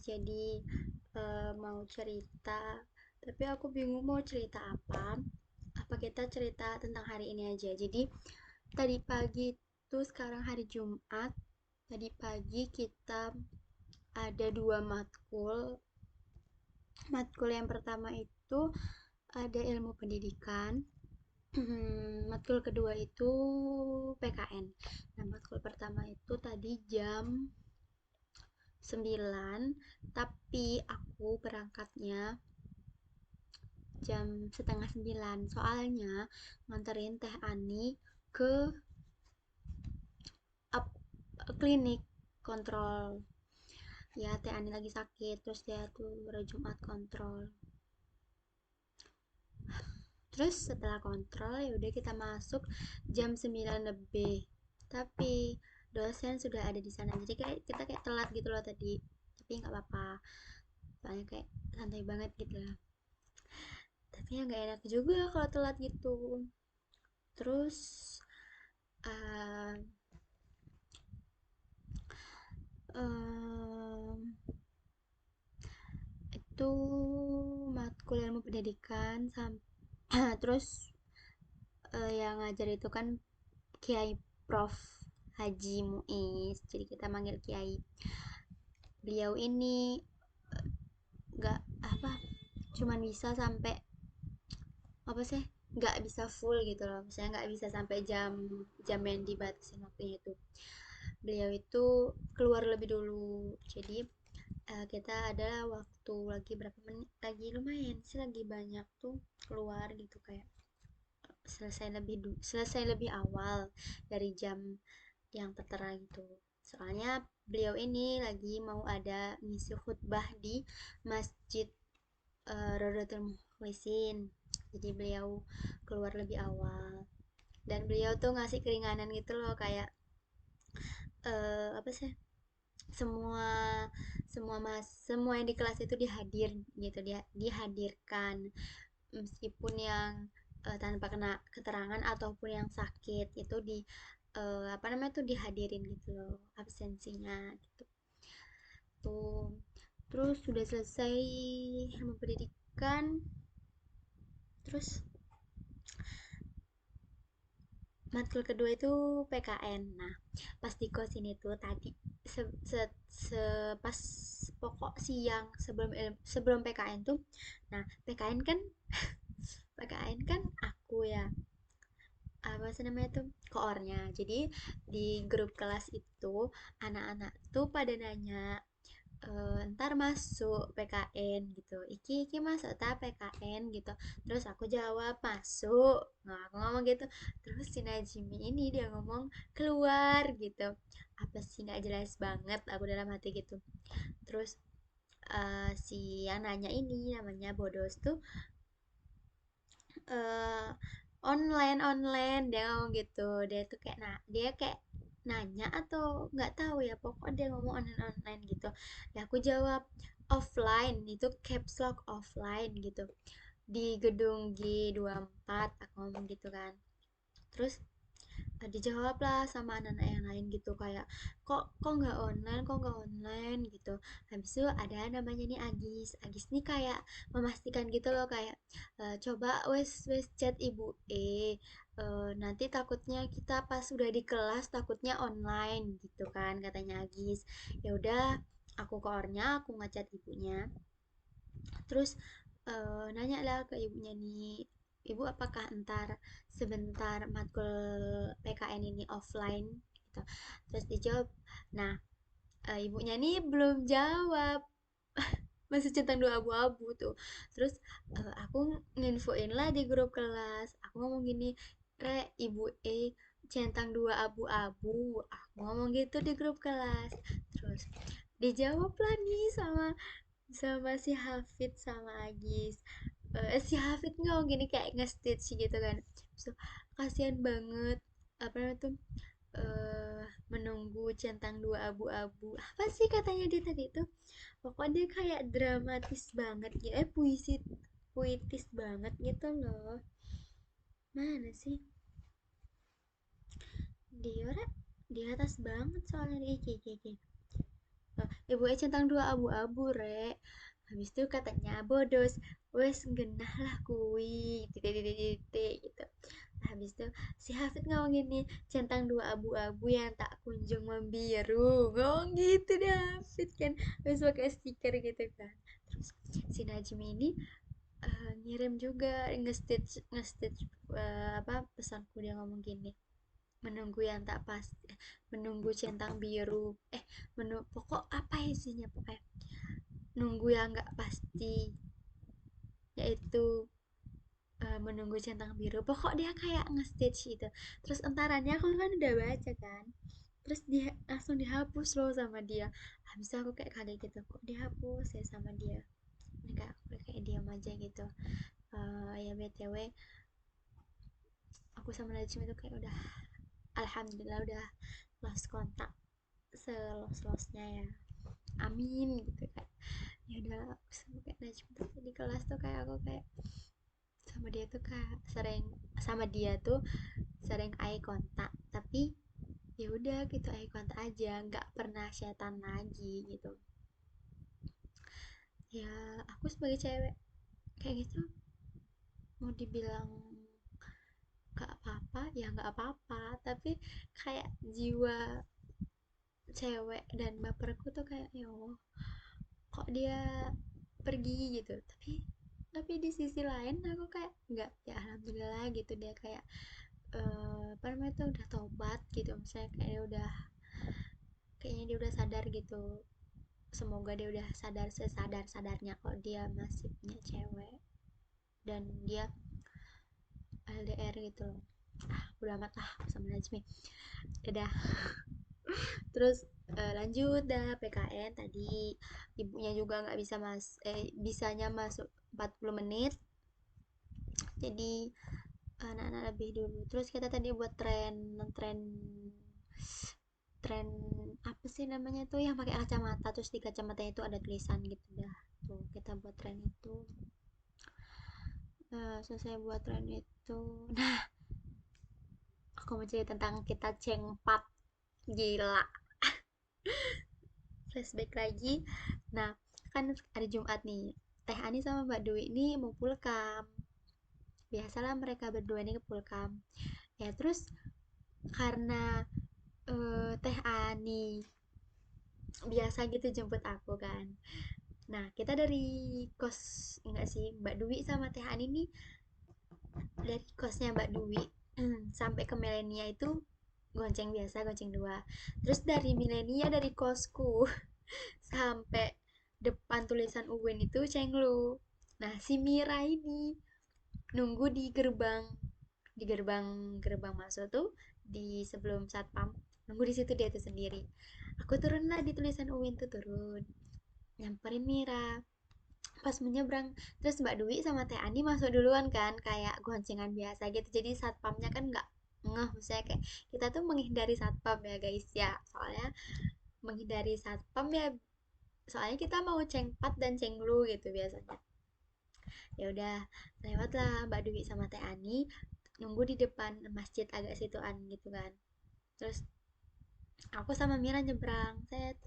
jadi mau cerita, tapi aku bingung mau cerita apa. Apa kita cerita tentang hari ini aja? Jadi tadi pagi itu sekarang hari Jumat. Tadi pagi kita ada dua matkul. Matkul yang pertama itu ada ilmu pendidikan. Matkul kedua itu PKN. Nah, matkul pertama itu tadi jam 9, tapi aku berangkatnya jam setengah 9. Soalnya nganterin Teh Ani ke klinik kontrol. Ya, Teh Ani lagi sakit, terus dia tuh hari Jumat kontrol. Terus setelah kontrol ya udah kita masuk jam 9 lebih. Tapi dosen sudah ada di sana. Jadi kayak kita kayak telat gitu loh tadi. Tapi nggak apa-apa. Soalnya kayak santai banget gitu lah. Tapi ya nggak enak juga kalau telat gitu. Terus eh em, itu matkul ilmu pendidikan terus yang ngajar itu kan Kiai Prof Haji Muiz, jadi kita manggil Kiai. Beliau ini nggak apa, cuman bisa sampai apa sih, nggak bisa full gitu loh, misalnya nggak bisa sampai jam jam yang dibatasin waktunya itu. Beliau itu keluar lebih dulu, jadi kita ada waktu lagi berapa menit, lagi lumayan sih, lagi banyak tuh keluar gitu, kayak selesai lebih awal dari jam yang tertera gitu. Soalnya beliau ini lagi mau ada ngisi khutbah di Masjid Rodotul Mukhlisin. Jadi beliau keluar lebih awal. Dan beliau tuh ngasih keringanan gitu loh, kayak apa sih? Semua semua yang di kelas itu gitu, dia dihadirkan, meskipun yang tanpa kena keterangan ataupun yang sakit itu di apa namanya tuh dihadirin gitu loh absensinya gitu tuh. Terus sudah selesai ilmu pendidikan, terus matkul kedua itu PKN. Nah, pas di kos ini tuh tadi se, se, pas pokok siang sebelum PKN tuh, nah PKN kan aku ya, apa sih namanya tuh, koornya. Jadi di grup kelas itu anak-anak tuh pada nanya, ntar masuk PKN gitu, iki masuk ta PKN gitu. Terus aku jawab masuk. Nah, aku ngomong gitu. Terus si Najimi ini dia ngomong keluar gitu. Apa sih, nggak jelas banget, aku dalam hati gitu. Terus si yang nanya ini namanya Bodos tuh, eh online dia ngomong gitu. Dia kayak nanya atau nggak tahu ya, pokoknya dia ngomong online gitu. Ya aku jawab offline, itu caps lock offline gitu, di gedung G24, aku ngomong gitu kan. Terus dijawab lah sama anak-anak yang lain gitu, kayak kok kok nggak online gitu. Habis itu ada namanya nih Agis nih, kayak memastikan gitu loh, kayak coba wes chat ibu nanti takutnya kita pas udah di kelas takutnya online gitu kan, katanya Agis. Ya udah, aku koornya, aku ngechat ibunya. Terus nanya lah ke ibunya nih, ibu apakah entar sebentar matkul PKN ini offline gitu. Terus dijawab. Nah, ibunya nih belum jawab, masih centang dua abu-abu tuh. Terus aku nginfoin lah di grup kelas, aku ngomong gini, re ibu centang dua abu-abu, aku ngomong gitu di grup kelas. Terus dijawab lah nih sama sama si Hafid sama Agis. Si Hafid ngomong gini kayak nge-stitch gitu kan. So, kasihan banget, apa namanya tuh, menunggu centang dua abu-abu, apa sih katanya dia tadi tuh. Pokoknya dia kayak dramatis banget gitu, puitis banget gitu loh. Mana sih dia, di atas banget soalnya di iki iki iki. ibunya centang dua abu-abu rek. Habis itu katanya bodos, wes genah lah kui titik gitu. Habis itu si Hafid ngomong gini, centang dua abu-abu yang tak kunjung membiru, ngomong gitu deh Hafid kan. Wes pakai stiker gitu kan. Terus si Najmi ini ngirim juga nge-stitch apa pesanku, dia ngomong gini, menunggu yang tak pasti, menunggu centang biru, pokok apa isinya, pokoknya nunggu yang nggak pasti, yaitu menunggu centang biru, pokok dia kayak nge-stitch gitu. Terus entaranya aku kan udah baca kan, terus dia langsung dihapus loh sama dia. Habis itu aku kayak kaget gitu, kok dihapus ya sama dia. Ini kayak aku kayak diam aja gitu. Ya BTW, aku sama Najim itu kayak udah alhamdulillah udah lost kontak selos-losnya ya, amin gitu kan. Ya udah, aku sama kayak Najim tuh di kelas tuh kayak aku kayak sama dia tuh kayak sering, sama dia tuh sering eye kontak, tapi ya udah gitu eye kontak aja, nggak pernah chatan lagi gitu. Ya aku sebagai cewek kayak gitu, mau dibilang gak apa-apa ya nggak apa-apa, tapi kayak jiwa cewek dan baperku tuh kayak ya Allah, kok dia pergi gitu. Tapi di sisi lain aku kayak nggak, ya alhamdulillah gitu, dia kayak apa namanya tuh udah tobat gitu, misalnya kayak dia udah, kayaknya dia udah sadar gitu. Semoga dia udah sadar sesadar sadarnya kok dia masih punya cewek, dan dia LDR gitu loh. Udah amat lah sama Najmi. Udah. Terus lanjut dah PKN tadi, ibunya juga nggak bisa bisanya masuk 40 menit, jadi anak-anak lebih dulu. Terus kita tadi buat tren tren tren apa sih namanya tuh, yang pakai kacamata, terus di kacamatanya itu ada tulisan gitu dah. Tuh kita buat tren itu. Selesai buat tren itu, nah aku mau cerita tentang kita cengpat, gila, flashback lagi. Nah, kan hari Jumat nih, Teh Ani sama Mbak Dwi ini mau pulkam. Biasalah mereka berdua ini ke pulkam. Ya terus karena Teh Ani biasa gitu jemput aku kan. Nah, kita dari kos, enggak sih, Mbak Dwi sama Teh Ani nih dari kosnya Mbak Dwi sampai ke Milenia itu gonceng biasa, gonceng dua. Terus dari Milenia, dari kosku sampai depan tulisan UIN itu cenglu. Nah, si Mira ini nunggu di gerbang, di gerbang gerbang masuk tuh, di sebelum satpam, nunggu di situ dia tuh sendiri. Aku turun lah di tulisan UIN tuh, turun nyamperin Mira pas menyeberang. Terus Mbak Dwi sama Teh Ani masuk duluan kan, kayak goncengan biasa gitu, jadi satpamnya kan nggak ngeh, misalnya kayak kita tuh menghindari satpam ya guys ya, soalnya menghindari satpam ya, soalnya kita mau cengpat dan cenglu gitu biasanya. Ya udah, lewatlah Mbak Dewi sama Teh Ani, nunggu di depan masjid agak situan gitu kan. Terus aku sama Mira nyebrang, set,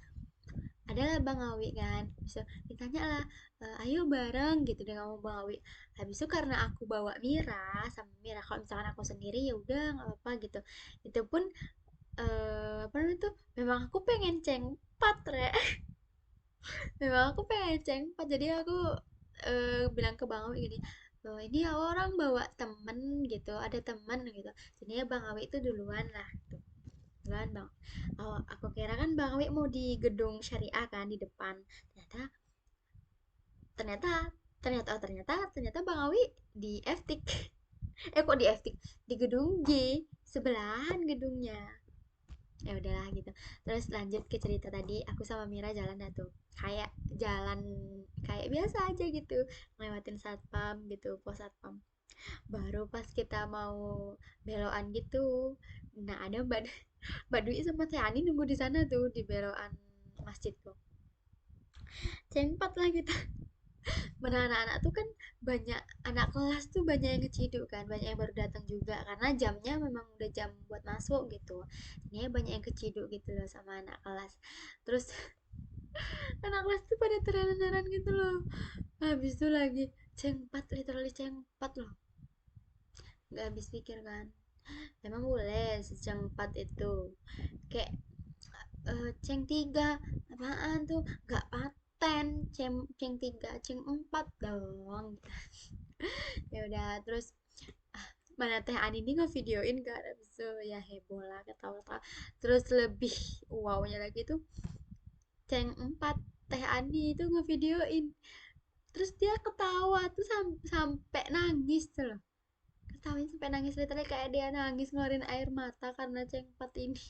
adalah Bang Awi kan, bisa ditanya lah, ayo bareng gitu, dia ngomong Bang Awi. Habis itu karena aku bawa Mira sama Mira, kalau misalkan aku sendiri ya udah nggak apa-apa gitu. Itu pun apa namanya tuh, memang aku pengen cengpat re. Memang aku pengen cengpat, jadi aku bilang ke Bang Awi gini, "Loh, ini orang bawa temen gitu, ada temen gitu, jadinya Bang Awi itu duluan lah gitu." Duluan Bang, oh aku kira kan Bang Awi mau di gedung syariah kan di depan, ternyata ternyata ternyata Bang Awi di FTIK. Kok di FTIK, di gedung G, sebelahan gedungnya. Ya udahlah gitu. Terus lanjut ke cerita tadi, aku sama Mira jalan dah tuh, kayak jalan kayak biasa aja gitu, ngelewatin satpam gitu, pos satpam. Baru pas kita mau belokan gitu, nah ada Mbak Dwi sama Teh Ani nunggu di sana tuh di belokan masjid tuh. Cempat lah kita. Mana anak-anak tuh kan, banyak anak kelas tuh banyak yang ngeciduk kan, banyak yang baru datang juga karena jamnya memang udah jam buat masuk gitu. Ini banyak yang keciduk gitu loh sama anak kelas. Terus Anak kelas tuh pada terheran-heran gitu loh. Habis itu lagi cengpat, literally cengpat loh. Nggak habis pikir kan. Emang boleh secengpat itu. Kayak ceng tiga apaan tuh, nggak paten. Ceng tiga ceng empat dong. Ya udah, terus mana Teh Ani ini ngevideoin kan, abis itu ya heboh lah, ketawa-tawa. Terus lebih wownya lagi tuh ceng empat, Teh Ani itu ngevideoin, terus dia ketawa tuh sampai nangis tuh loh. Ketawain sampai nangis, literally kayak dia nangis ngeluarin air mata karena ceng empat ini.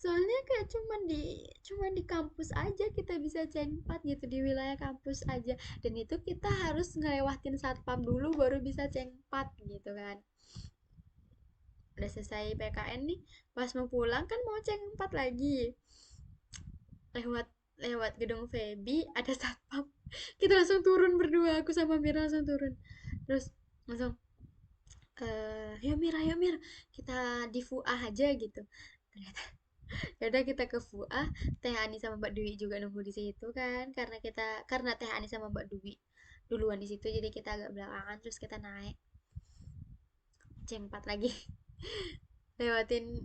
Soalnya kayak cuman di kampus aja kita bisa cengpat gitu, di wilayah kampus aja, dan itu kita harus ngelewatin satpam dulu baru bisa cengpat gitu kan. Udah selesai PKN nih, pas mau pulang kan mau cengpat lagi, lewat lewat gedung Febi ada satpam. Kita langsung turun berdua, aku sama Mira langsung turun, terus langsung yuk Mira, yuk Mir, kita di FUA aja gitu. Ternyata ya udah, kita ke FUA. Teh Ani sama Mbak Dwi juga nunggu di situ kan, karena Teh Ani sama Mbak Dwi duluan di situ, jadi kita agak belakangan. Terus kita naik C4 lagi. Lewatin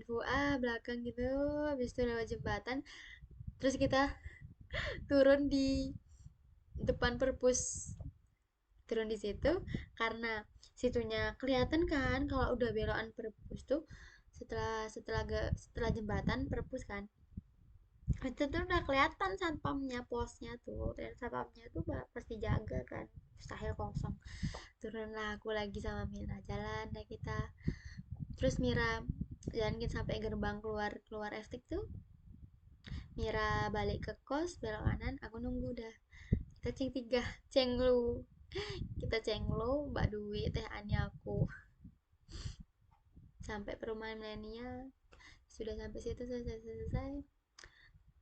FUA belakang gitu, habis itu lewat jembatan, terus kita turun di depan perpus. Turun di situ karena situnya kelihatan kan kalau udah belokan perpus tuh, setelah setelah jembatan perpus kan, itu tuh udah kelihatan satpamnya, posnya tuh, dan satpamnya tuh pasti jaga kan, mustahil kosong. Turunlah aku lagi sama Mira, jalan deh kita. Terus Mira jalan kita sampai gerbang keluar keluar FTIK tuh, Mira balik ke kos belok kanan, aku nunggu udah. Kita ceng tiga, cenglu, kita cenglu, Mbak Dwi, Teh Ani, aku sampai perumahan milenial. Sudah sampai situ, selesai.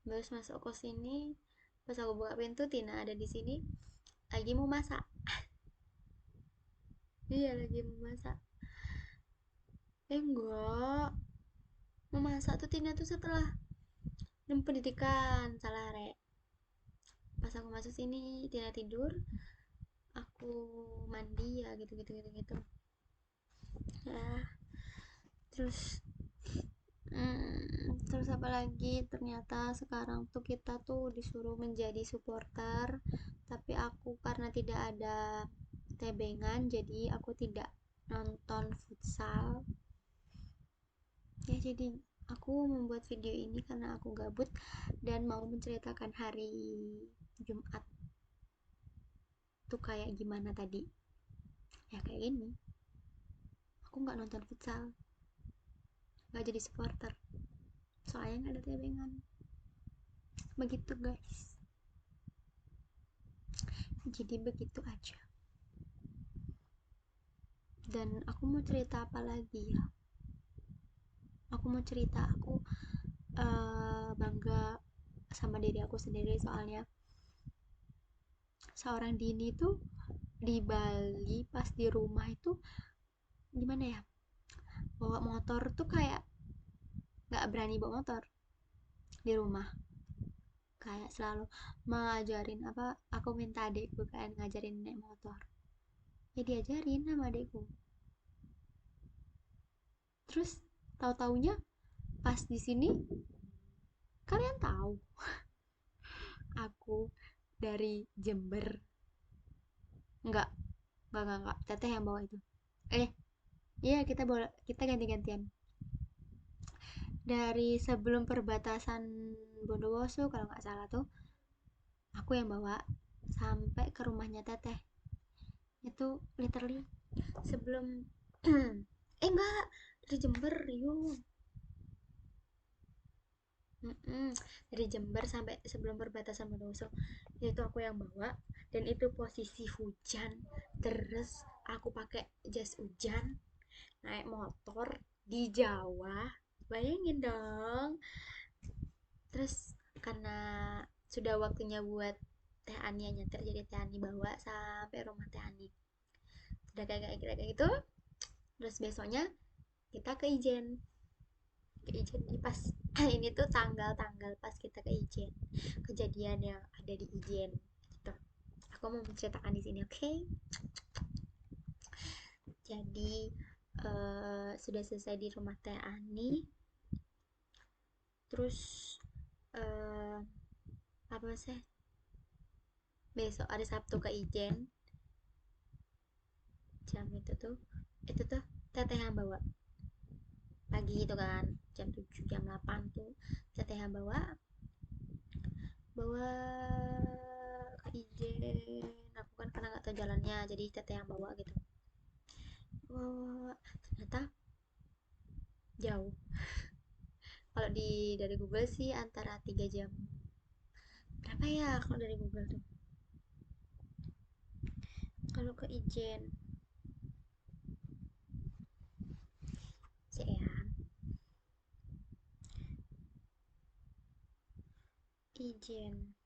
Terus masuk kos ini, pas aku buka pintu Tina ada di sini lagi mau masak. Iya, lagi mau masak. Enggak, mau masak tuh Tina tuh setelah pendidikan, salah rek. Pas aku masuk sini Tina tidur, aku mandi ya, gitu gitu gitu gitu ya. Terus terus apa lagi, ternyata sekarang tuh kita tuh disuruh menjadi supporter, tapi aku karena tidak ada tebengan jadi aku tidak nonton futsal ya. Jadi aku membuat video ini karena aku gabut dan mau menceritakan hari Jumat tuh kayak gimana tadi. Ya kayak gini, aku nggak nonton futsal, nggak jadi supporter, soalnya nggak ada tebengan. Begitu guys, jadi begitu aja. Dan aku mau cerita apa lagi ya, aku mau cerita aku bangga sama diri aku sendiri, soalnya seorang Dini tuh di Bali pas di rumah itu gimana ya, bawa motor tuh kayak nggak berani bawa motor di rumah, kayak selalu ngajarin apa, aku minta adekku kan ngajarin naik motor, ya diajarin sama adekku. Terus tahu-taunya pas di sini, kalian tahu aku dari Jember. Enggak, enggak, teteh yang bawa itu. Eh, iya, kita ganti-gantian. Dari sebelum perbatasan Bondowoso kalau nggak salah tuh, aku yang bawa sampai ke rumahnya teteh. Itu literally sebelum enggak, dari Jember yuk. Dari Jember sampai sebelum perbatasan Bondowoso itu aku yang bawa, dan itu posisi hujan, terus aku pakai jas hujan naik motor di Jawa, bayangin dong. Terus karena sudah waktunya buat Teh Ani yang nyetir, jadi Teh Ani bawa sampai rumah Teh Ani. Udah kayak gitu. Terus besoknya kita ke Ijen. ke Ijen nih pas ini tuh tanggal-tanggal pas kita ke Ijen, kejadian yang ada di Ijen gitu. Aku mau menceritakan di sini, oke? Jadi sudah selesai di rumah Teh Ani, terus eh apa sih? Besok ada Sabtu ke Ijen, jam itu tuh Teteh yang bawa pagi itu kan, jam 7 jam 8 tuh Teteh yang bawa bawa ke Ijen. Aku kan karena nggak tahu jalannya, jadi Teteh yang bawa gitu. Bawa, ternyata jauh. Kalau dari Google sih antara 3 jam. Berapa ya kalau dari Google tuh? Kalau ke Ijen, sih ya, Ijen.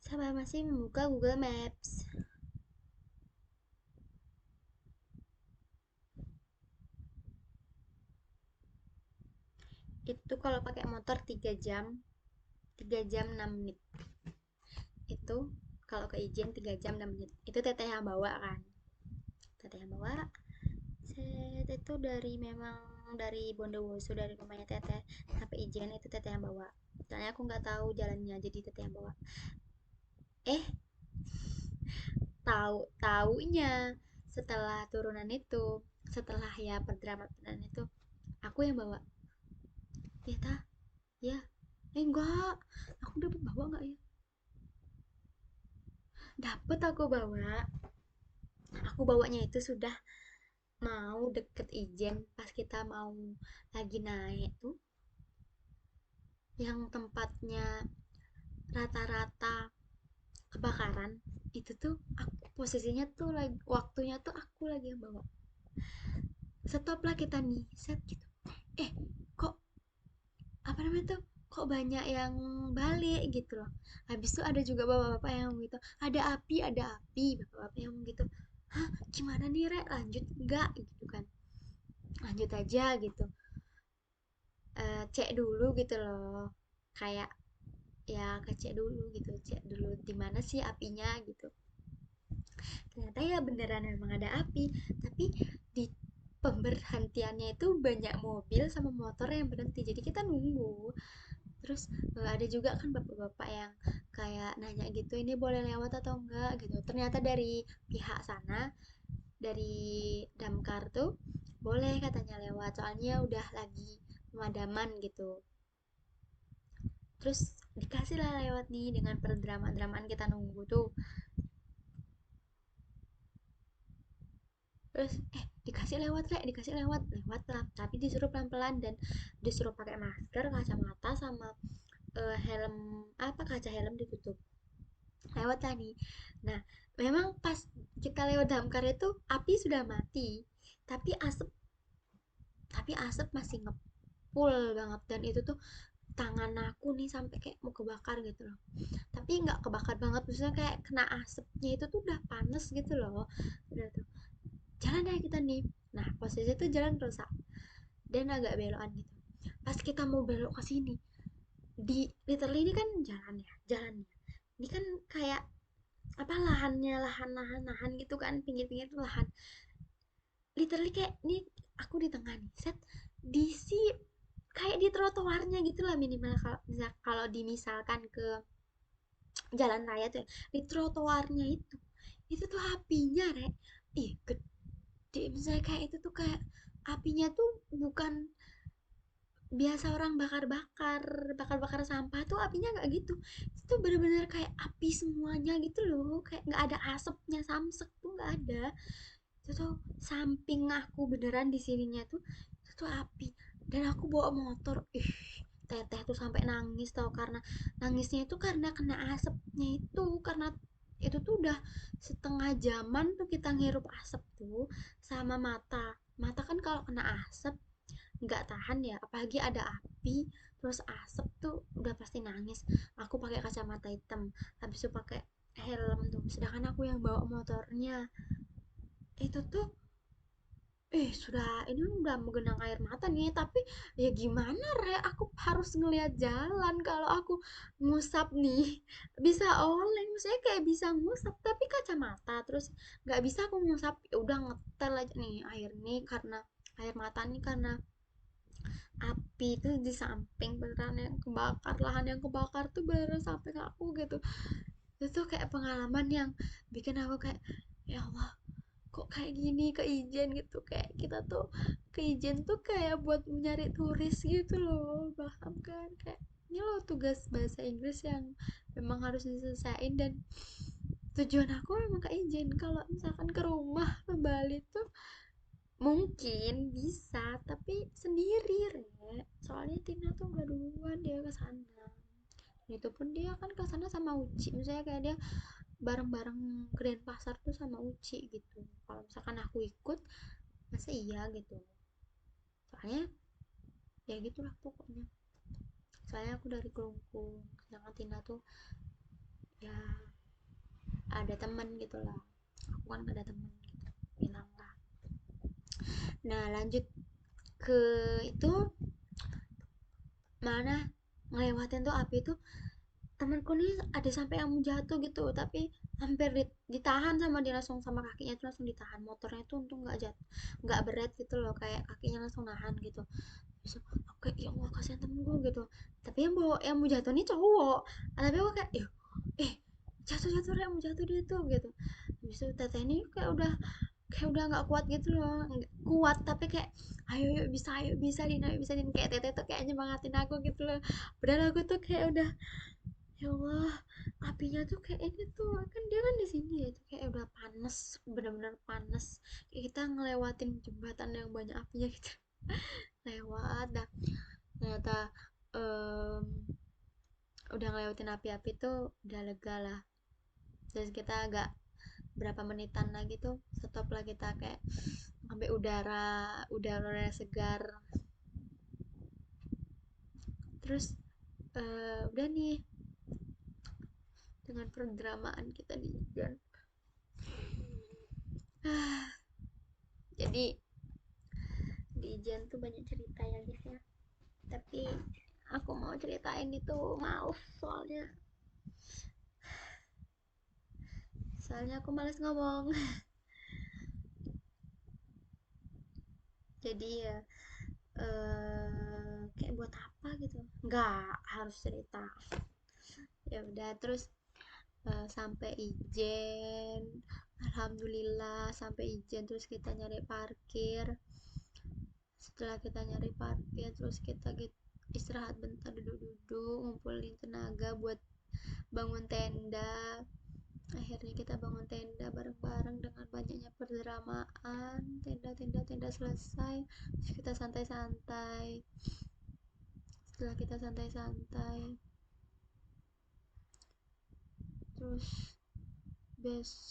Saya masih membuka Google Maps. Itu kalau pakai motor 3 jam 6 menit. Itu kalau ke Ijen 3 jam 6 menit. Itu Teteh yang bawa kan. Teteh yang bawa. Set itu memang dari Bondowoso, dari rumahnya Teteh sampai Ijen itu Teteh yang bawa. Soalnya aku nggak tahu jalannya, jadi Teteh yang bawa. Eh, taunya setelah turunan itu, setelah ya perdramaan itu, aku yang bawa. Ya tah, ya. Enggak, aku dapat bawa nggak ya? Dapet aku bawa. Aku bawanya itu sudah mau deket Ijen, pas kita mau lagi naik tuh, yang tempatnya rata-rata kebakaran. Itu tuh aku posisinya tuh lagi, waktunya tuh aku lagi yang bawa. Stop lah kita nih, set gitu. Eh, kok apa namanya tuh, kok banyak yang balik gitu loh. Habis itu ada juga bapak-bapak yang gitu, ada api bapak-bapak yang gitu. Hah, gimana nih Rek, lanjut enggak gitu kan, lanjut aja gitu. Cek dulu gitu loh, kayak ya kecek dulu gitu, cek dulu di mana sih apinya gitu. Ternyata ya beneran memang ada api, tapi di pemberhentiannya itu banyak mobil sama motor yang berhenti, jadi kita nunggu. Terus ada juga kan bapak-bapak yang kayak nanya gitu, ini boleh lewat atau enggak gitu. Ternyata dari pihak sana, dari damkar tuh boleh katanya lewat, soalnya udah lagi pemadaman gitu. Terus dikasih lah lewat nih, dengan perdrama-dramaan kita nunggu tuh. Terus dikasih lewat Rek, dikasih lewat, lewat lah, tapi disuruh pelan-pelan dan disuruh pakai masker, kacamata sama helm, apa, kaca helm ditutup. Lewat lah nih. Nah, memang pas kita lewat damkar itu api sudah mati, tapi asap masih ngepul banget, dan itu tuh tangan aku nih sampai kayak mau kebakar gitu loh. Tapi nggak kebakar banget, maksudnya kayak kena asapnya itu tuh udah panas gitu loh. Udah tuh jalan aja kita nih. Nah, posisi itu jalan rusak dan agak belokan gitu. Pas kita mau belok ke sini, di literally ini kan jalannya ini kan kayak apa, lahannya, lahan gitu kan, pinggir-pinggir tuh lahan. Literally kayak nih, aku di tengah nih, set di si kayak di trotoarnya gitu lah, minimal kalau dimisalkan ke jalan raya tuh ya, di trotoarnya itu tuh apinya Rek, ih gede. Misalnya kayak itu tuh kayak apinya tuh bukan biasa orang bakar-bakar sampah tuh, apinya nggak gitu. Itu tuh bener-bener kayak api semuanya gitu loh, kayak nggak ada asapnya, samsek tuh nggak ada. Itu tuh samping aku beneran di sininya tuh, itu tuh api. Dan aku bawa motor, ih teteh tuh sampai nangis tau, karena nangisnya itu karena kena asapnya itu, karena itu tuh udah setengah jaman tuh kita ngirup asap tuh sama mata. Mata kan kalau kena asap nggak tahan ya, apalagi ada api terus asap tuh udah pasti nangis. Aku pakai kacamata hitam, habis itu pakai helm tuh, sedangkan aku yang bawa motornya. Itu tuh sudah ini udah menggenang air mata nih, tapi ya gimana re, aku harus ngelihat jalan. Kalau aku ngusap nih bisa oleng, saya kayak bisa ngusap tapi kacamata, terus nggak bisa aku ngusap, ya udah ngetel aja nih air nih, karena air mata nih karena api itu di samping beneran yang kebakar, lahan yang kebakar tuh beneran sampai ke aku gitu. Itu kayak pengalaman yang bikin aku kayak, ya Allah, kok kayak gini ke Ijen gitu, kayak kita tuh ke Ijen tuh kayak buat nyari turis gitu loh, paham kan, kayak ini loh tugas bahasa Inggris yang memang harus diselesaikan. Dan tujuan aku memang ke Ijen. Kalau misalkan ke rumah ke Bali tuh mungkin bisa, tapi sendiri re, soalnya Tina tuh udah duluan dia ke sana. Itu pun dia kan ke sana sama Uci, misalnya kayak dia bareng-bareng ke Denpasar tuh sama Uci gitu. Kalau misalkan aku ikut, masa iya gitu, soalnya ya gitulah pokoknya. Soalnya aku dari Kelungkung, sedangkan Tina tuh ya ada temen gitu lah, aku kan gak ada temen gitu, bilang lah. Nah lanjut ke itu, mana ngelewatin tuh api tuh, temanku nih ada sampai yang mau jatuh gitu, tapi hampir ditahan sama dia, langsung sama kakinya tuh langsung ditahan, motornya tuh untung nggak jatuh, nggak berat gitu loh, kayak kakinya langsung nahan gitu. Terus aku kayak ya Allah kasihan temen gue gitu, tapi yang bawa yang mau jatuh nih cowok. Tapi aku kayak eh jatuh jatuh yang mau jatuh dia tuh gitu. Habis itu teteh ini kayak udah nggak kuat gitu loh, nggak kuat tapi kayak ayo bisa Din, ayo bisa Din, kayak teteh tuh kayak nyemangatin aku gitu loh. Padahal aku tuh kayak udah, ya Allah, apinya tuh kayak ini tuh kan dia kan di sini ya, tuh kayak udah panas, benar-benar panas, kayak kita ngelewatin jembatan yang banyak apinya gitu. Lewat dah, ternyata em, udah ngelewatin api-api tuh udah lega lah. Terus kita agak berapa menitan lagi tuh stop lah, kita kayak sampai udara udara segar. Terus udah nih, dengan perdramaan kita di jalan. Jadi di Ijen tuh banyak cerita ya guys ya, tapi aku mau ceritain itu males, soalnya aku males ngomong. Jadi ya kayak buat apa gitu, nggak harus cerita. Ya udah, terus sampai Ijen, alhamdulillah sampai Ijen, terus kita nyari parkir. Setelah kita nyari parkir terus kita istirahat bentar, duduk-duduk ngumpulin tenaga buat bangun tenda. Akhirnya kita bangun tenda bareng-bareng dengan banyaknya perdramaan, tenda selesai, terus kita santai-santai. Setelah kita santai-santai, terus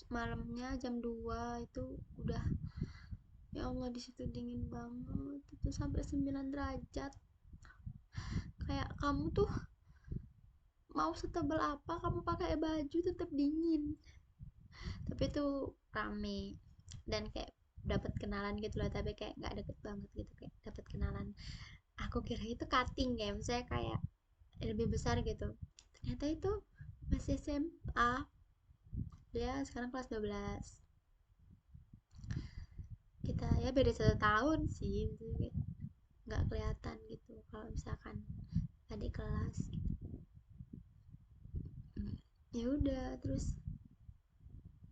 malamnya jam 2 itu udah, ya Allah di situ dingin banget, itu sampai 9 derajat. Kayak kamu tuh mau setebal apa kamu pakai baju tetap dingin. Tapi itu rame dan kayak dapat kenalan gitu loh, tapi kayak nggak deket banget gitu, kayak dapat kenalan. Aku kira itu cutting ya, misalnya kayak lebih besar gitu, ternyata itu masih SMA, dia sekarang kelas 12. Kita ya beda 1 tahun sih, nggak kelihatan gitu kalau misalkan adik kelas gitu. Ya udah, terus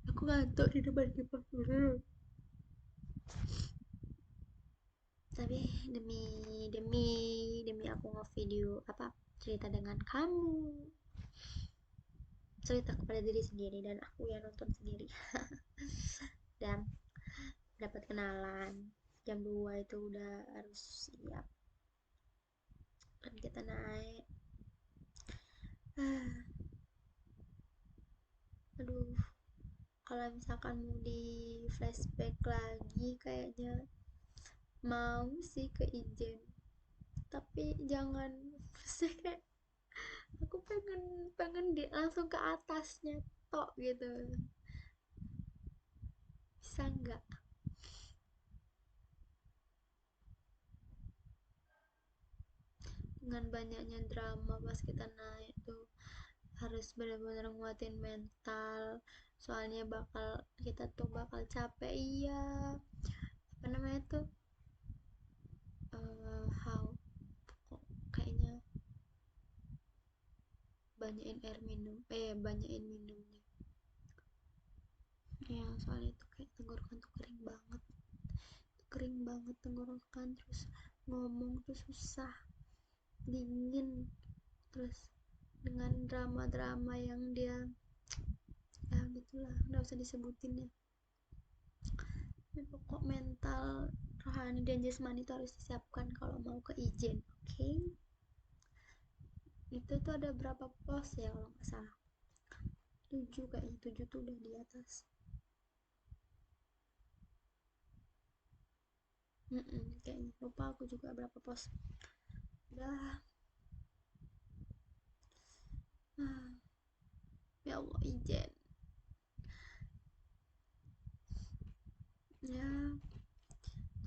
aku ngantuk di depan kipas dulu, tapi demi demi demi aku ngevideo apa, cerita dengan kamu, cerita kepada diri sendiri dan aku yang nonton sendiri. Dan dapat kenalan jam 2 itu udah harus siap. kan kita naik. ah, Aduh, kalau misalkan mau di flashback lagi kayaknya mau sih ke Ijen, tapi jangan saya kayak aku pengen pengen di langsung ke atasnya tok gitu, bisa nggak? Dengan banyaknya drama pas kita naik tuh harus benar-benar nguatin mental, soalnya kita tuh bakal capek. Iya, apa namanya tuh, how kok kayaknya banyakin minumnya. Ya soalnya itu kayak tenggorokan tuh kering banget tenggorokan, terus ngomong tuh susah, dingin, terus dengan drama-drama yang dia, ya gitulah, nggak usah disebutin ya. Tapi pokok mental, rohani dan jasmani itu harus disiapkan kalau mau ke Ijen, oke? Okay? Itu tuh ada berapa pos ya kalau nggak salah, 7 kayaknya, 7 tuh udah di atas. Kayaknya lupa aku juga berapa pos. Udah. ah, Ya Allah, Ijen ya.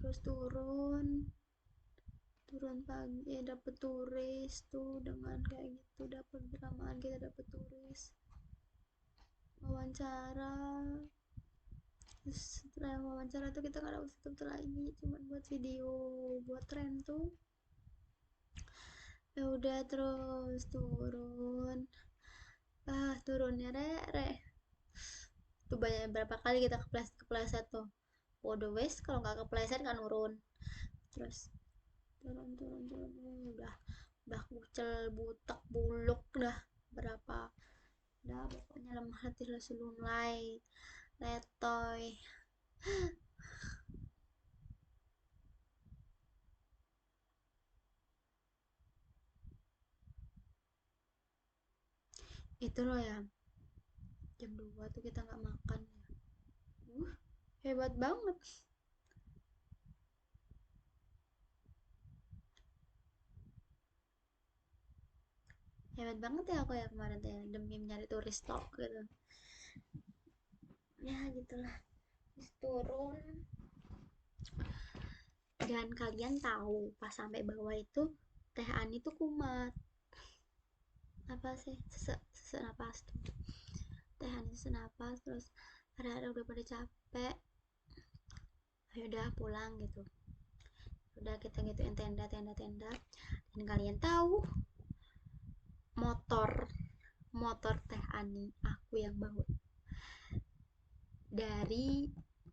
Terus turun pagi, dapet turis tuh, dengan kayak gitu dapet dramaan, kita dapet turis wawancara. Terus setelah wawancara tuh kita nggak dapet foto lagi, cuma buat video, buat tren tuh. Ya udah, terus turunnya re tuh banyak, berapa kali kita kepleset tuh, bodoh wes kalau nggak kepleset kan urun. Terus turun, udah kucel butek buluk dah, berapa, udah pokoknya lemah hati Rasulullah, letoy. Itu loh ya, jam 2 tuh kita nggak makan ya. uh Hebat banget, hebat banget ya aku ya kemarin tuh ya, demi mencari turis tok gitu. Ya gitulah. Terus turun, dan kalian tahu pas sampai bawah itu Teh Ani tuh kumat, apa sih, sesek napas tuh. Teh Ani sesek napas, terus ada udah pada capek, ayo udah pulang gitu. Udah kita gituin tenda, dan kalian tahu motor motor Teh Ani aku yang bawa dari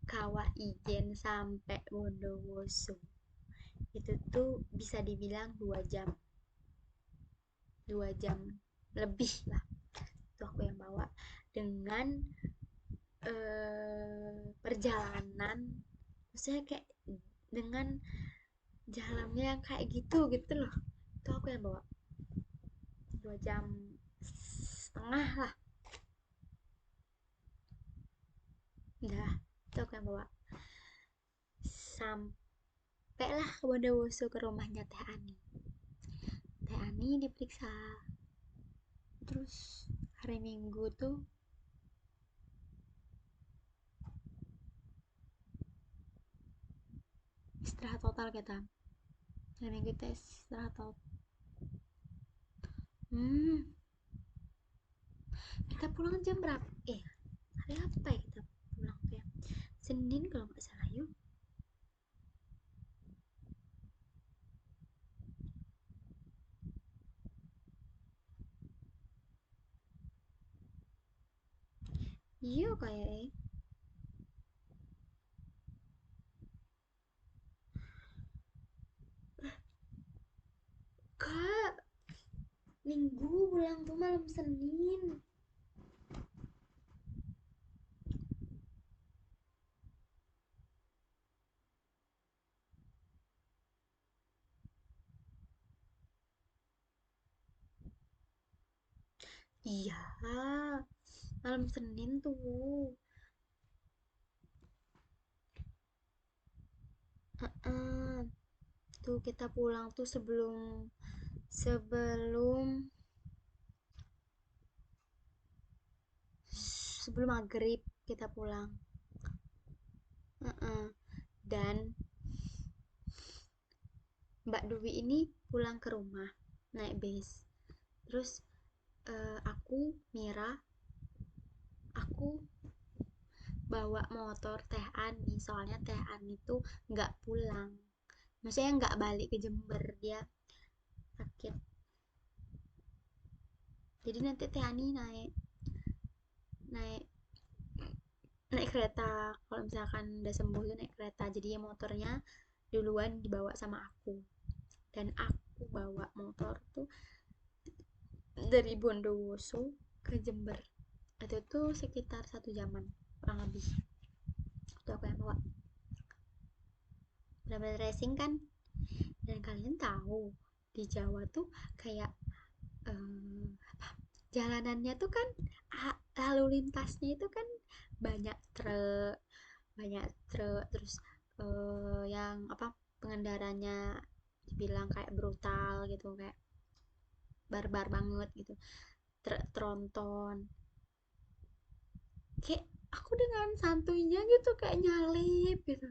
Kawah Ijen sampai Bondowoso, itu tuh bisa dibilang 2 jam, 2 jam lebih lah, itu aku yang bawa, dengan perjalanan, maksudnya kayak dengan jalannya yang kayak gitu gitu loh, itu aku yang bawa 2 jam setengah lah. Udah, itu aku yang bawa sampailah ke Bondowoso, ke rumahnya Teh Ani diperiksa. Terus hari Minggu tuh istirahat total kita, hari Minggu tes istirahat total. hmm kita pulang jam berapa, hari apa ya kita pulang tuh ya, Senin kalau nggak salah yuk. Iya kayak kak, Minggu pulang tuh malam Senin. Iya, malam Senin tuh. Heeh. Tuh kita pulang tuh sebelum sebelum sebelum maghrib kita pulang. Heeh. Dan Mbak Dewi ini pulang ke rumah naik bis. Terus aku Mira, aku bawa motor Teh Ani, soalnya Teh Ani tuh nggak pulang, maksudnya nggak balik ke Jember, dia sakit. Jadi nanti Teh Ani naik naik naik kereta, kalau misalkan udah sembuh tuh naik kereta, jadi ya motornya duluan dibawa sama aku. Dan aku bawa motor tuh dari Bondowoso ke Jember, itu tuh sekitar 1 jaman kurang lebih. Itu aku yang bawa, benar-benar racing kan. Dan kalian tahu di Jawa tuh kayak eh, jalanannya tuh kan, lalu lintasnya itu kan banyak truk, terus yang apa, pengendaranya dibilang kayak brutal gitu, kayak barbar banget gitu, truk tronton. Kayak aku dengan santuinya gitu kayak nyalip gitu.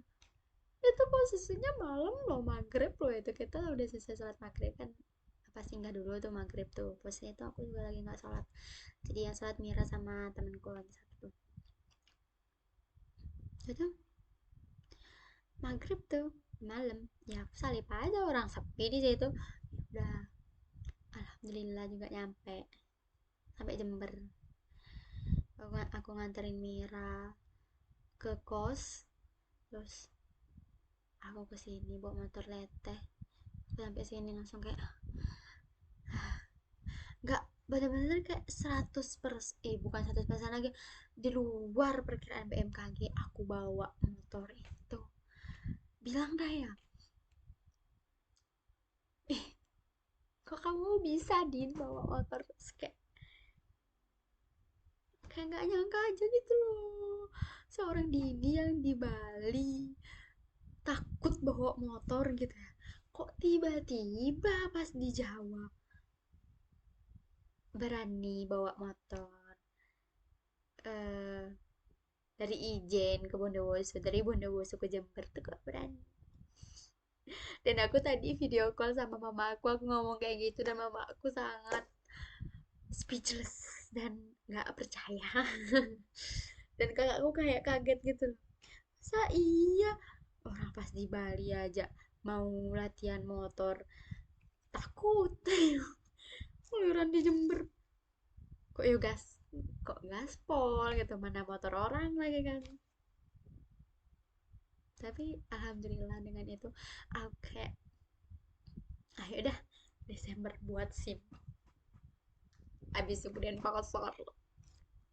Itu posisinya malam loh, maghrib loh, itu kita udah selesai sholat maghrib kan, apa singgah dulu tuh maghrib tuh, posisinya itu aku juga lagi nggak sholat, jadi yang sholat Mira sama temenku lagi satu tuh. Itu maghrib tuh malam, ya aku salip aja, orang sepi di situ. Udah, alhamdulillah juga nyampe sampai Jember. Aku nganterin Mira ke kos, terus aku kesini bawa motor leteh. Sampai sini langsung kayak nggak, bener-bener kayak 100%, bukan 100% lagi, di luar perkiraan BMKG aku bawa motor itu. Bilang dah ya, eh kok kamu bisa Din bawa motor. Terus kayak nggak nyangka aja gitu loh, seorang Dini yang di Bali takut bawa motor gitu ya, kok tiba-tiba pas di Jawa berani bawa motor. eh dari Ijen ke Bondowoso, dari Bondowoso ke Jember tuh kok berani. Dan aku tadi video call sama mama aku ngomong kayak gitu, dan mama aku sangat speechless dan nggak percaya. Dan kakakku kayak kaget gitu loh, masa iya orang pas di Bali aja mau latihan motor takut, giliran di Jember kok yuk gas, kok gaspol gitu, mana motor orang lagi kan. Tapi alhamdulillah dengan itu aku kayak, ayo dah Desember buat SIM. Abis itu kemudian pasar,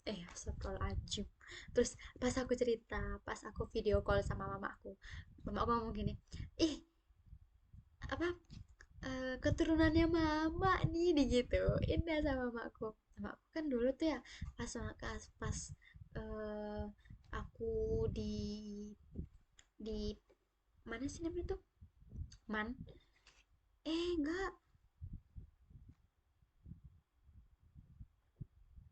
astagfirullahaladzim. Terus pas aku cerita, pas aku video call sama mama aku ngomong gini, ih apa, keturunannya mama nih digituin dah sama mama aku kan dulu tuh ya, pas eh, aku di mana sih namanya tuh, Man, enggak,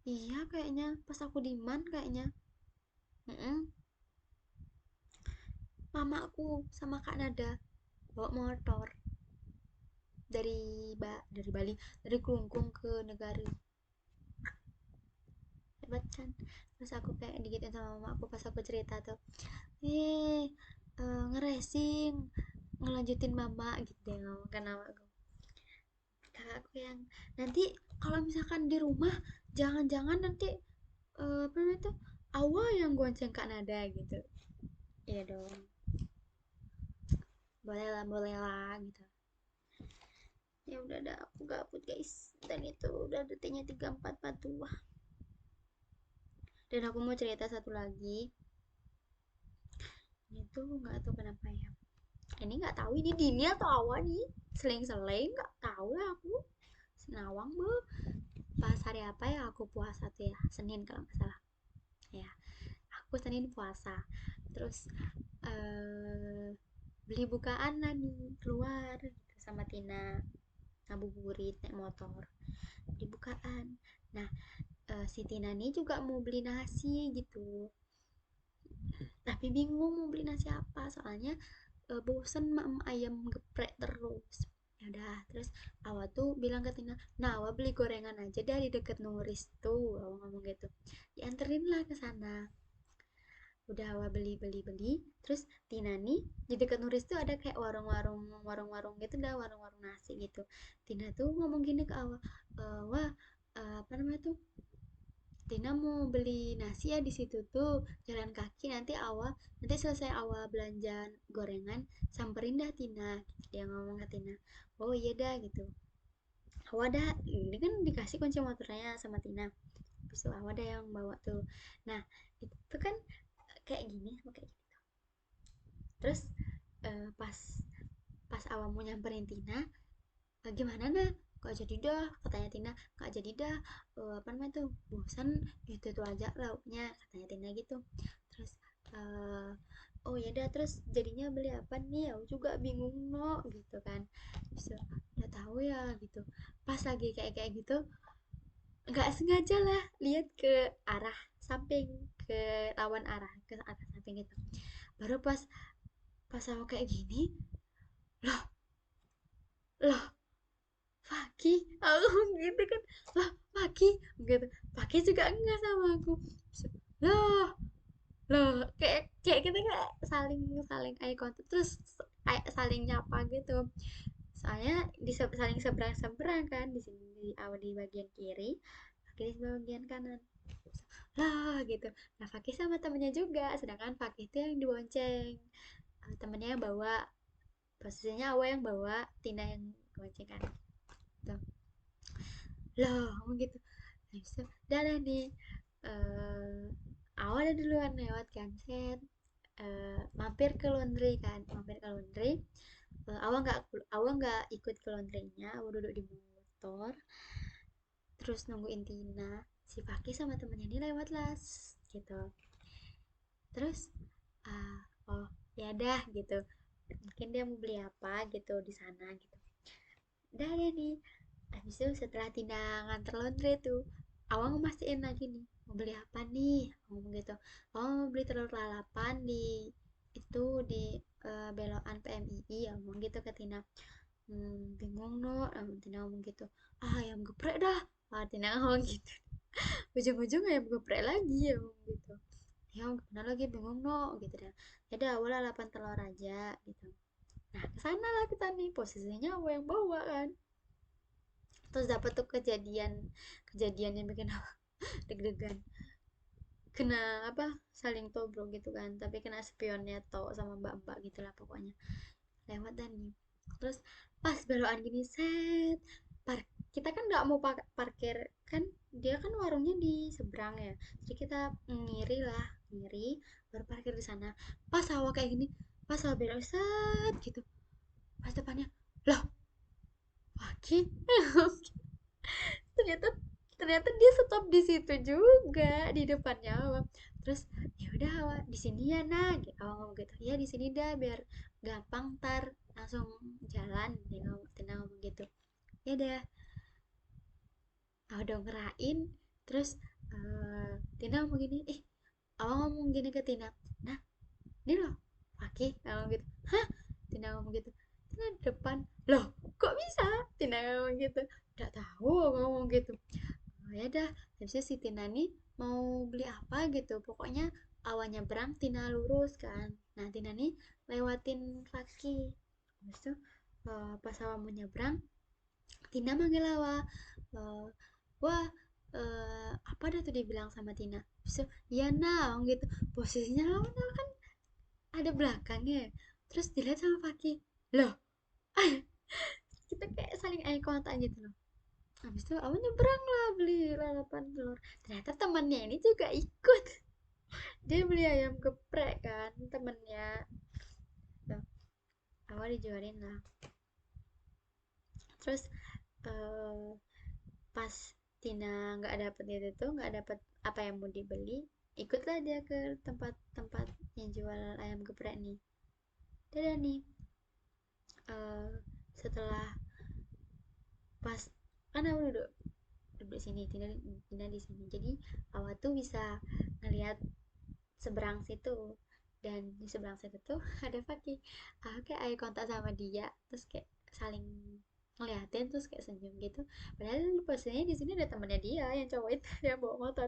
iya kayaknya pas aku di Man kayaknya. Mm-mm. Mamaku sama Kak Nada bawa motor dari Bali, dari Klungkung ke Negari, hebat kan. Terus aku kayak digituin sama mama aku pas aku cerita tuh, eh ngeracing, ngelanjutin mama gitu deh ngomong kan nama aku. Kakakku yang, nanti kalau misalkan di rumah jangan-jangan nanti apa namanya tuh, awal yang gonceng Kak Nada gitu. Iya dong, boleh lah gitu. Ya udah dah, aku gabut guys, dan itu udah detiknya 3442. Dan aku mau cerita satu lagi, ini tuh nggak tahu kenapa ya, ini nggak tahu ini Dini atau Awa nih, seleng-seleng nggak tahu lah aku, senawang bu. pas hari apa ya aku puasa tuh ya, Senin kalau nggak salah ya. Aku Senin puasa, terus eh beli bukaan lah nih keluar gitu sama Tina, ngabuburit naik motor, beli bukaan. Nah, si Tina nih juga mau beli nasi gitu, tapi bingung mau beli nasi apa soalnya bosen mak ayam geprek terus. Ya udah, terus Awa tuh bilang ke Tina, nah Awa beli gorengan aja dari deket Nuris tuh, Awa ngomong gitu, dianterin lah ke sana. Udah Awa beli, terus Tina nih di deket Nuris tuh ada kayak warung-warung gitu dah, warung-warung nasi gitu. Tina tuh ngomong gini ke Awa, wah, apa namanya tuh, Tina mau beli nasi ya di situ tuh, jalan kaki nanti awal, nanti selesai awal belanja gorengan, samperin dah Tina. Dia ngomong ke Tina, oh iya dah gitu. Awal dah, ini kan dikasih kunci motornya sama Tina. Habis itu awal dah yang bawa tuh. Nah, itu kan kayak gini, sama kayak gini. Terus pas pas awal mau nyamperin Tina, gimana dah, gak jadi dah katanya Tina, gak jadi dah, apa namanya tuh, bosan itu aja lauknya katanya Tina gitu. Terus eh oh ya dah, terus jadinya beli apa nih, aku juga bingung no gitu kan. Bisa nggak tahu ya gitu, pas lagi kayak kayak gitu nggak sengaja lah lihat ke arah samping, ke lawan arah, ke arah samping gitu. Baru pas aku kayak gini, loh loh Faki, aku gitu kan, lah Faki gitu, Faki juga enggak sama aku. Loh loh, kayak kayak kita kayak saling saling eye contact, terus kayak saling nyapa gitu, soalnya saling seberang seberang kan, di sini di awal di bagian kiri, Faki di bagian kanan lah gitu. Nah Faki sama temennya juga, sedangkan Faki itu yang dibonceng, temennya yang bawa, posisinya Awa yang bawa, Tina yang bonceng kan tuh. Loh ngomong gitu, habis itu dadah nih, eh awal ada duluan lewat kan, set, mampir ke laundry kan, mampir ke laundry. Awal nggak ikut ke laundrynya, awal duduk di motor, terus nungguin Tina, si Faki sama temennya ini lewat las gitu. Terus ah oh ya dah gitu, mungkin dia mau beli apa gitu di sana gitu. Udah deh nih, habis itu setelah Tina nganter laundry tuh, awal ngemastiin lagi nih, mau beli apa nih, ngomong gitu. Oh mau beli telur lalapan di itu di belokan PMII ya, ngomong gitu ke Tina. Bingung no, Tina ngomong gitu. Ah ayam geprek dah, Tina ngomong gitu. Ujung-ujung ayam geprek lagi ya, ngomong gitu. Ya gimana lagi, bingung no gitu dah. Ya udah awal lalapan telur aja gitu. Nah kesana lah kita nih, posisinya awal yang bawa kan. Terus dapat tuh kejadian kejadian yang bikin deg-degan, kena apa, saling tobrok gitu kan, tapi kena spionnya Tok sama mbak-mbak gitulah pokoknya, lewat dan nih. Terus pas belokan gini set, kita kan nggak mau parkir kan, dia kan warungnya di seberang ya, jadi kita ngiri lah, ngiri baru parkir di sana. Pas awal kayak gini, pas awal belok set gitu, pas depannya, loh Waki, ternyata ternyata dia stop di situ juga, di depannya Awam. Terus ya udah Awam di sini ya nak, Awam ngomong gitu ya, di sini dah biar gampang, tar langsung jalan, dia ngomong, Tina ngomong gitu. Ya udah, Awam udah ngerain. Terus Tina ngomong gini, Awam ngomong gini ke Tina, nah ini loh Paki ngomong gitu. Hah, Tina ngomong gitu, Tina di depan, loh kok bisa, Tina ngomong gitu, udah tahu ngomong gitu. Oh ya dah, habisnya si Tina nih mau beli apa gitu, pokoknya awalnya berang Tina lurus kan, nah Tina nih lewatin Faki. Habis itu pas awal mau nyebrang, Tina manggil Awa, eh, wah, apa dah tuh dibilang sama Tina. Habis itu ya nah gitu, posisinya Awa kan ada belakangnya, terus dilihat sama Faki, loh kita kayak saling eye contact gitu loh. Habis itu aku nyebrang lah beli lalapan telur. Ternyata temannya ini juga ikut. Dia beli ayam geprek kan temennya. Tuh, awal dijualin lah. Terus eh, pas Tina nggak dapet itu tuh, nggak dapet apa yang mau dibeli, ikutlah dia ke tempat-tempat yang jual ayam geprek nih. Dadah nih, eh, setelah pas kan aku duduk duduk sini, Tina Tina di sini, jadi awal tuh bisa ngelihat seberang situ, dan di seberang situ tuh ada Fakih. Aku kayak eye kontak sama dia, terus kayak saling ngeliatin, terus kayak senyum gitu, padahal posisinya di sini ada temannya dia yang cowok itu yang bawa motor.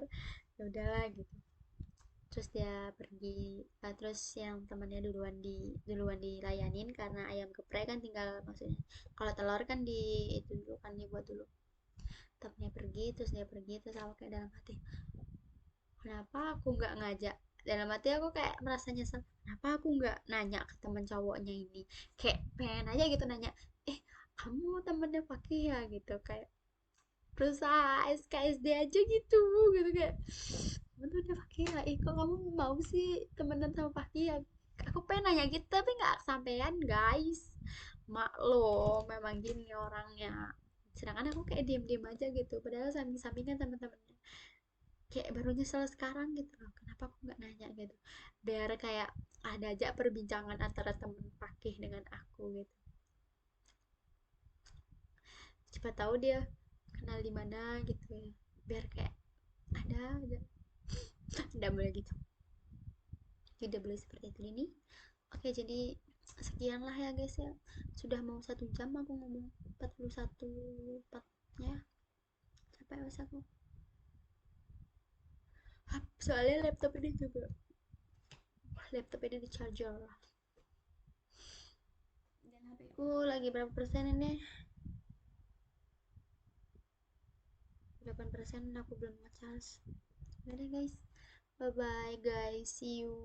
Ya udahlah gitu, terus dia pergi. Terus yang temannya duluan dilayanin karena ayam geprek kan tinggal, maksudnya kalau telur kan di itu dulu kan dibuat dulu. Temennya pergi, terus dia pergi, terus aku kayak dalam hati, kenapa aku nggak ngajak, dalam hati aku kayak merasa nyesel, kenapa aku nggak nanya ke teman cowoknya ini, kayak pengen aja gitu nanya, eh kamu temennya Fakih ya gitu, kayak berusaha SKSD aja gitu, gitu kayak temen tuh udah Fakih ya, kok kamu mau sih temenan sama Fakih ya, aku pengen nanya gitu tapi nggak kesampaian guys. Maklum memang gini orangnya, sedangkan aku kayak diem-diem aja gitu, padahal samping-sampingan teman-temannya, kayak baru nyesel sekarang gitu loh, kenapa aku nggak nanya gitu, biar kayak ada aja perbincangan antara temen Fakih dengan aku gitu, siapa tahu dia kenal di mana gitu ya, biar kayak ada aja. Tidak boleh gitu, tidak boleh seperti itu ini. Oke, jadi sekian lah ya guys ya, sudah mau 1 jam aku ngomong, 41 4 ya, capek wes aku. Soalnya laptop ini juga, laptop ini di charger, dan HP ku lagi berapa persen ini, 8%, aku belum ngecas. Udah deh guys, bye bye guys, see you.